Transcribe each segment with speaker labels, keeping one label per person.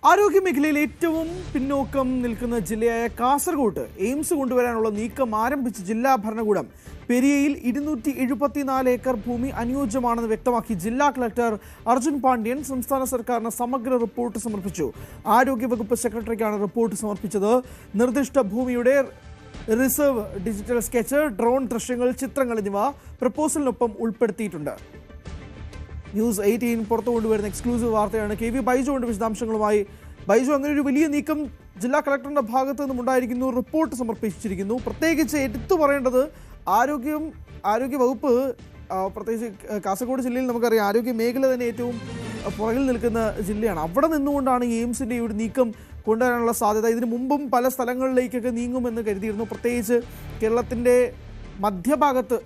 Speaker 1: ആരോഗ്യമേഖലയിൽ ഏറ്റവും പിന്നോക്കം നിൽക്കുന്ന ജില്ലയായ കാസർഗോഡ് എയിംസ് കൊണ്ടുവരാനുള്ള നീക്കം ആരംഭിച്ച ജില്ലാ ഭരണകൂടം പെരിയയിൽ 274 ഏക്കർ ഭൂമി അനുയോജ്യമാണെന്ന് വ്യക്തമാക്കി ജില്ലാ കളക്ടർ അർജുൻ പാണ്ഡ്യൻ സംസ്ഥാന സർക്കാരിന് സമഗ്ര റിപ്പോർട്ട് സമർപ്പിച്ചു. ആരോഗ്യവകുപ്പ് സെക്രട്ടറിക്കാണ് റിപ്പോർട്ട് സമർപ്പിച്ചത്. നിർദ്ദിഷ്ട ഭൂമിയുടെ റിസർവ്, ഡിജിറ്റൽ സ്കെച്ച്, ഡ്രോൺ ദൃശ്യങ്ങൾ, ചിത്രങ്ങൾ എന്നിവ പ്രപ്പോസലിനൊപ്പം ഉൾപ്പെടുത്തിയിട്ടുണ്ട്. ന്യൂസ് 18 പുറത്തു കൊണ്ടുവരുന്ന എക്സ്ക്ലൂസീവ് വാർത്തയാണ്. KV ബൈജു ഉണ്ട് വിശദാംശങ്ങളുമായി. ബൈജു, അങ്ങനെ ഒരു വലിയ നീക്കം ജില്ലാ കളക്ടറിന്റെ ഭാഗത്തു നിന്നും ഉണ്ടായിരിക്കുന്നു, റിപ്പോർട്ട് സമർപ്പിച്ചിരിക്കുന്നു. പ്രത്യേകിച്ച് എടുത്തു പറയേണ്ടത് ആരോഗ്യ വകുപ്പ്, പ്രത്യേകിച്ച് കാസർഗോഡ് ജില്ലയിൽ നമുക്കറിയാം ആരോഗ്യ മേഖല തന്നെ ഏറ്റവും പുറകിൽ നിൽക്കുന്ന ജില്ലയാണ്. അവിടെ നിന്നുകൊണ്ടാണ് എയിംസിന്റെ ഈ ഒരു നീക്കം കൊണ്ടുവരാനുള്ള സാധ്യത. ഇതിനു മുമ്പും പല സ്ഥലങ്ങളിലേക്കൊക്കെ നീങ്ങുമെന്ന് കരുതിയിരുന്നു. പ്രത്യേകിച്ച് കേരളത്തിന്റെ മധ്യഭാഗത്ത്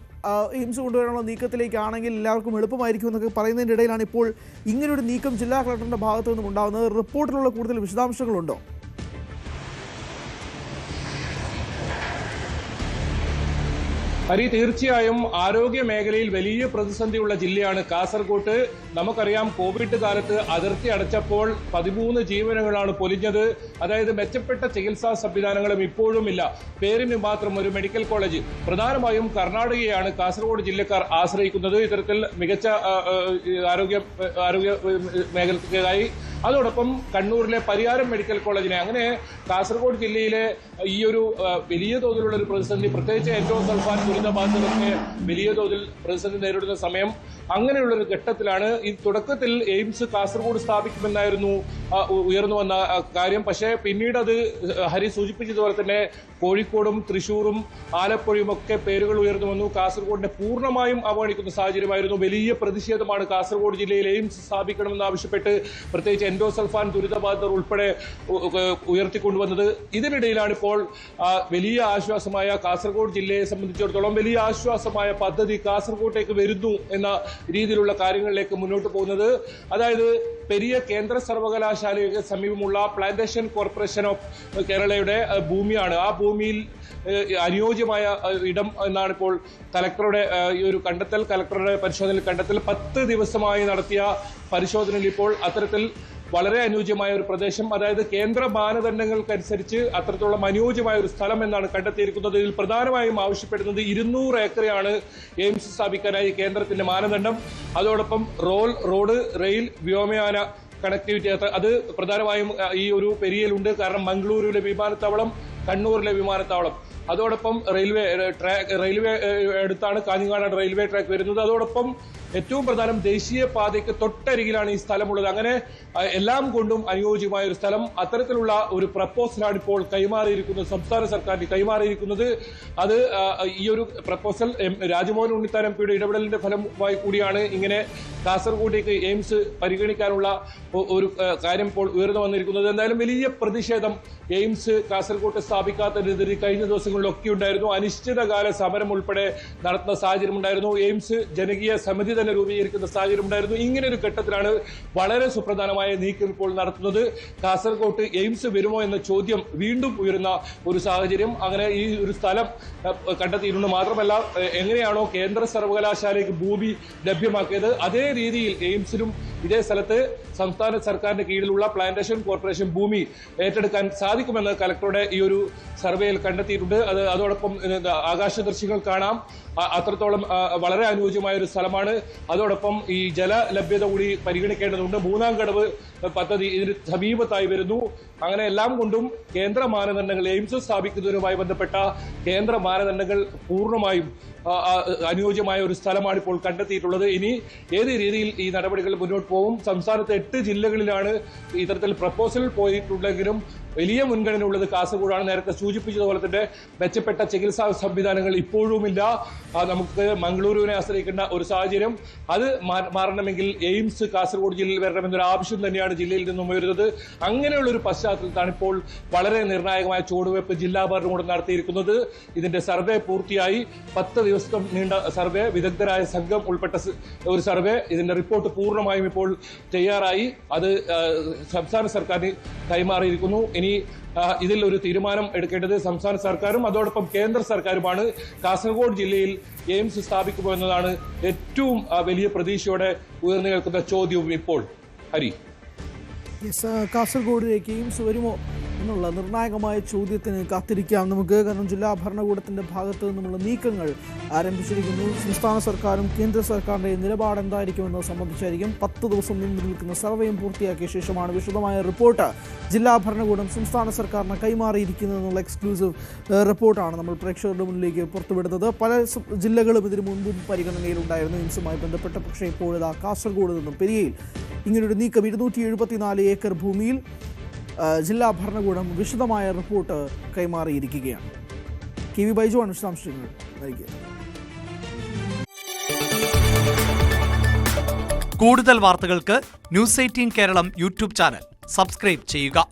Speaker 1: എയിംസ് കൊണ്ടുവരാനുള്ള നീക്കത്തിലേക്കാണെങ്കിൽ എല്ലാവർക്കും എളുപ്പമായിരിക്കും എന്നൊക്കെ പറയുന്നതിൻ്റെ ഇടയിലാണ് ഇപ്പോൾ ഇങ്ങനൊരു നീക്കം ജില്ലാ കളക്ടറിന്റെ ഭാഗത്തു നിന്നും ഉണ്ടാകുന്നത്. റിപ്പോർട്ടിലുള്ള കൂടുതൽ വിശദാംശങ്ങളുണ്ടോ?
Speaker 2: ഹരി, തീർച്ചയായും ആരോഗ്യ മേഖലയിൽ വലിയ പ്രതിസന്ധിയുള്ള ജില്ലയാണ് കാസർഗോഡ്. നമുക്കറിയാം, കോവിഡ് കാലത്ത് അതിർത്തി അടച്ചപ്പോൾ 13 ജീവനുകളാണ് പൊലിഞ്ഞത്. അതായത് മെച്ചപ്പെട്ട ചികിത്സാ സംവിധാനങ്ങളും ഇപ്പോഴും ഇല്ല. പേരിന് മാത്രം ഒരു മെഡിക്കൽ കോളേജ്. പ്രധാനമായും കർണാടകയാണ് കാസർഗോഡ് ജില്ലക്കാർ ആശ്രയിക്കുന്നത് ഇത്തരത്തിൽ മികച്ച ആരോഗ്യ മേഖലയ്ക്കായി. അതോടൊപ്പം കണ്ണൂരിലെ പരിയാരം മെഡിക്കൽ കോളേജിനെ, അങ്ങനെ കാസർഗോഡ് ജില്ലയിലെ ഈ ഒരു വലിയ തോതിലുള്ള ഒരു പ്രതിസന്ധി, പ്രത്യേകിച്ച് എൻഡോസൾഫാൻ ദുരിതബാധിതർക്ക് വലിയ തോതിൽ പ്രതിസന്ധി നേരിടുന്ന സമയം, അങ്ങനെയുള്ളൊരു ഘട്ടത്തിലാണ് ഈ തുടക്കത്തിൽ എയിംസ് കാസർഗോഡ് സ്ഥാപിക്കുമെന്നായിരുന്നു ഉയർന്നു വന്ന കാര്യം. പക്ഷേ പിന്നീട് അത് ഹരി സൂചിപ്പിച്ചതുപോലെ തന്നെ കോഴിക്കോടും തൃശ്ശൂരും ആലപ്പുഴയും ഒക്കെ പേരുകൾ ഉയർന്നു വന്നു. കാസർഗോഡിനെ പൂർണ്ണമായും അവഗണിക്കുന്ന സാഹചര്യമായിരുന്നു. വലിയ പ്രതിഷേധമാണ് കാസർഗോഡ് ജില്ലയിൽ എയിംസ് സ്ഥാപിക്കണമെന്ന് ആവശ്യപ്പെട്ട് പ്രത്യേകിച്ച് എൻഡോസൾഫാൻ ദുരിതബാധിതർ ഉൾപ്പെടെ ഉയർത്തിക്കൊണ്ടുവന്നത്. ഇതിനിടയിലാണ് ഇപ്പോൾ വലിയ ആശ്വാസമായ, കാസർഗോഡ് ജില്ലയെ സംബന്ധിച്ചിടത്തോളം വലിയ ആശ്വാസമായ പദ്ധതി കാസർഗോട്ടേക്ക് വരുന്നു എന്ന രീതിയിലുള്ള കാര്യങ്ങളിലേക്ക് മുന്നോട്ട് പോകുന്നത്. അതായത് പെരിയ കേന്ദ്ര സർവകലാശാലയ്ക്ക് സമീപമുള്ള പ്ലാന്റേഷൻ കോർപ്പറേഷൻ ഓഫ് കേരളയുടെ ഭൂമിയാണ്. ആ ഭൂമിയിൽ അനുയോജ്യമായ ഇടം എന്നാണ് ഇപ്പോൾ കലക്ടറുടെ ഈ ഒരു കണ്ടെത്തൽ, കലക്ടറുടെ പരിശോധനയിൽ കണ്ടെത്തൽ. 10 ദിവസമായി നടത്തിയ പരിശോധനയിൽ ഇപ്പോൾ അത്തരത്തിൽ വളരെ അനുയോജ്യമായ ഒരു പ്രദേശം, അതായത് കേന്ദ്ര മാനദണ്ഡങ്ങൾക്കനുസരിച്ച് അത്രത്തോളം അനുയോജ്യമായ ഒരു സ്ഥലം എന്നാണ് കണ്ടെത്തിയിരിക്കുന്നത്. ഇതിൽ പ്രധാനമായും ആവശ്യപ്പെടുന്നത് 200 ഏക്കറാണ് എയിംസ് സ്ഥാപിക്കാനായി കേന്ദ്രത്തിന്റെ മാനദണ്ഡം. അതോടൊപ്പം റോഡ്, റെയിൽ, വ്യോമയാന കണക്ടിവിറ്റി, അത് പ്രധാനമായും ഈ ഒരു പെരിയയിലുണ്ട്. കാരണം മംഗളൂരുവിലെ വിമാനത്താവളം, കണ്ണൂരിലെ വിമാനത്താവളം, അതോടൊപ്പം റെയിൽവേ അടുത്താണ് കാഞ്ഞങ്ങാട് റെയിൽവേ ട്രാക്ക് വരുന്നത്. അതോടൊപ്പം ഏറ്റവും പ്രധാനം, ദേശീയ പാതയ്ക്ക് തൊട്ടരികിലാണ് ഈ സ്ഥലമുള്ളത്. അങ്ങനെ എല്ലാം കൊണ്ടും അനുയോജ്യമായ ഒരു സ്ഥലം. അത്തരത്തിലുള്ള ഒരു പ്രപ്പോസലാണ് ഇപ്പോൾ കൈമാറിയിരിക്കുന്നത്, സംസ്ഥാന സർക്കാരിന് കൈമാറിയിരിക്കുന്നത്. അത് ഈ ഒരു പ്രപ്പോസൽ രാജ്മോഹൻ ഉണ്ണിത്താൻ MP യുടെ ഇടപെടലിന്റെ ഫലമായി കൂടിയാണ് ഇങ്ങനെ കാസർഗോഡേക്ക് എയിംസ് പരിഗണിക്കാനുള്ള ഒരു കാര്യം ഇപ്പോൾ ഉയർന്നു വന്നിരിക്കുന്നത്. എന്തായാലും വലിയ പ്രതിഷേധം എയിംസ് കാസർഗോഡ് സ്ഥാപിക്കാത്തതിനെതിരെ കഴിഞ്ഞ ദിവസങ്ങളിലൊക്കെ ഉണ്ടായിരുന്നു. അനിശ്ചിതകാല സമരം ഉൾപ്പെടെ നടത്തുന്ന സാഹചര്യം ഉണ്ടായിരുന്നു. എയിംസ് ജനകീയ സമിതി തന്നെ രൂപീകരിക്കുന്ന സാഹചര്യം ഉണ്ടായിരുന്നു. ഇങ്ങനെ ഒരു ഘട്ടത്തിലാണ് വളരെ സുപ്രധാനമായ നീക്കം ഇപ്പോൾ നടത്തുന്നത്. കാസർഗോഡ് എയിംസ് വരുമോ എന്ന ചോദ്യം വീണ്ടും ഉയരുന്ന ഒരു സാഹചര്യം. അങ്ങനെ ഈ ഒരു സ്ഥലം കണ്ടെത്തിയിരുന്നു. മാത്രമല്ല, എങ്ങനെയാണോ കേന്ദ്ര സർവകലാശാലയ്ക്ക് ഭൂമി ലഭ്യമാക്കിയത്, അതേ രീതിയിൽ എയിംസിലും ഇതേ സ്ഥലത്ത് സംസ്ഥാന സർക്കാരിന്റെ കീഴിലുള്ള പ്ലാന്റേഷൻ കോർപ്പറേഷൻ ഭൂമി ഏറ്റെടുക്കാൻ സാധിക്കുമെന്ന് കലക്ടറുടെ ഈ ഒരു സർവേയിൽ കണ്ടെത്തിയിട്ടുണ്ട്. അതോടൊപ്പം ആകാശ ദൃശ്യങ്ങൾ കാണാം. അത്രത്തോളം വളരെ അനുയോജ്യമായ ഒരു സ്ഥലമാണ്. അതോടൊപ്പം ഈ ജല ലഭ്യത കൂടി പരിഗണിക്കേണ്ടതുണ്ട്. 3ാം ഘടവ് പദ്ധതി ഇതിന് സമീപത്തായി വരുന്നു. അങ്ങനെ എല്ലാം കൊണ്ടും കേന്ദ്ര മാനദണ്ഡങ്ങൾ, എയിംസ് സ്ഥാപിക്കുന്നതിനുമായി ബന്ധപ്പെട്ട കേന്ദ്ര മാനദണ്ഡങ്ങൾ പൂർണ്ണമായും അനുയോജ്യമായ ഒരു സ്ഥലമാണ് ഇപ്പോൾ കണ്ടെത്തിയിട്ടുള്ളത്. ഇനി ഏത് രീതിയിൽ ഈ നടപടികൾ മുന്നോട്ട് പോകും? സംസ്ഥാനത്തെ 8 ജില്ലകളിലാണ് ഇത്തരത്തിൽ പ്രപ്പോസൽ പോയിട്ടുണ്ടെങ്കിലും വലിയ മുൻഗണന ഉള്ളത് കാസർഗോഡാണ്. നേരത്തെ സൂചിപ്പിച്ചതുപോലെ തന്നെ മെച്ചപ്പെട്ട ചികിത്സാ സംവിധാനങ്ങൾ ഇപ്പോഴുമില്ല. നമുക്ക് മംഗളൂരുവിനെ ആശ്രയിക്കേണ്ട ഒരു സാഹചര്യം. അത് മാറണമെങ്കിൽ എയിംസ് കാസർഗോഡ് ജില്ലയിൽ വരണമെന്നൊരു ആവശ്യം തന്നെയാണ് ജില്ലയിൽ നിന്നും ഉയരുന്നത്. അങ്ങനെയുള്ളൊരു പശ്ചാത്തലത്താണ് ഇപ്പോൾ വളരെ നിർണായകമായ ചുവടുവയ്പ് ജില്ലാ ഭരണകൂടം നടത്തിയിരിക്കുന്നത്. ഇതിന്റെ സർവേ പൂർത്തിയായി. 10 ദിവസം നീണ്ട സർവേ, വിദഗ്ധരായ സംഘം ഉൾപ്പെട്ട ഒരു സർവേ. ഇതിന്റെ റിപ്പോർട്ട് പൂർണ്ണമായും ഇപ്പോൾ തയ്യാറായി. അത് സംസ്ഥാന സർക്കാരിന് കൈമാറിയിരിക്കുന്നു. ഇനി ഇതിൽ ഒരു തീരുമാനം എടുക്കേണ്ടത് സംസ്ഥാന സർക്കാരും അതോടൊപ്പം കേന്ദ്ര സർക്കാരുമാണ്. കാസർഗോഡ് ജില്ലയിൽ എയിംസ് സ്ഥാപിക്കുമോ എന്നതാണ് ഏറ്റവും വലിയ പ്രതീക്ഷയോടെ ഉയർന്നു കേൾക്കുന്ന ചോദ്യവും ഇപ്പോൾ. ഹരി.
Speaker 1: കാസർഗോഡിലേക്ക് എയിംസ് വരുമോ എന്നുള്ള നിർണായകമായ ചോദ്യത്തിന് കാത്തിരിക്കാം നമുക്ക്. കാരണം ജില്ലാ ഭരണകൂടത്തിൻ്റെ ഭാഗത്ത് നിന്നുള്ള നീക്കങ്ങൾ ആരംഭിച്ചിരിക്കുന്നു. സംസ്ഥാന സർക്കാരും കേന്ദ്ര സർക്കാരിൻ്റെ നിലപാട് എന്തായിരിക്കുമെന്നത് സംബന്ധിച്ചായിരിക്കും. 10 ദിവസം നീണ്ടു നിൽക്കുന്ന സർവേയും പൂർത്തിയാക്കിയ ശേഷമാണ് വിശദമായ റിപ്പോർട്ട് ജില്ലാ ഭരണകൂടം സംസ്ഥാന സർക്കാരിന് കൈമാറിയിരിക്കുന്നതെന്നുള്ള എക്സ്ക്ലൂസീവ് റിപ്പോർട്ടാണ് നമ്മൾ പ്രേക്ഷകരുടെ മുന്നിലേക്ക് പുറത്തുവിടുന്നത്. പല ജില്ലകളും ഇതിനു മുൻപും പരിഗണനയിലുണ്ടായിരുന്നു എയിംസുമായി ബന്ധപ്പെട്ട്. പക്ഷേ ഇപ്പോഴിതാ കാസർഗോഡ് നിന്നും പെരിയയിൽ ഇങ്ങനൊരു നീക്കം 274 ഏക്കർ ഭൂമിയിൽ ജില്ലാ ഭരണകൂടം വിശദമായ റിപ്പോർട്ട് കൈമാറിയിരിക്കുകയാണ്. KV ബൈജുവാണ് വിശദാംശങ്ങൾ നൽകിയത്.
Speaker 3: കൂടുതൽ വാർത്തകൾക്ക് News 18 Keralam YouTube channel subscribe ചെയ്യുക.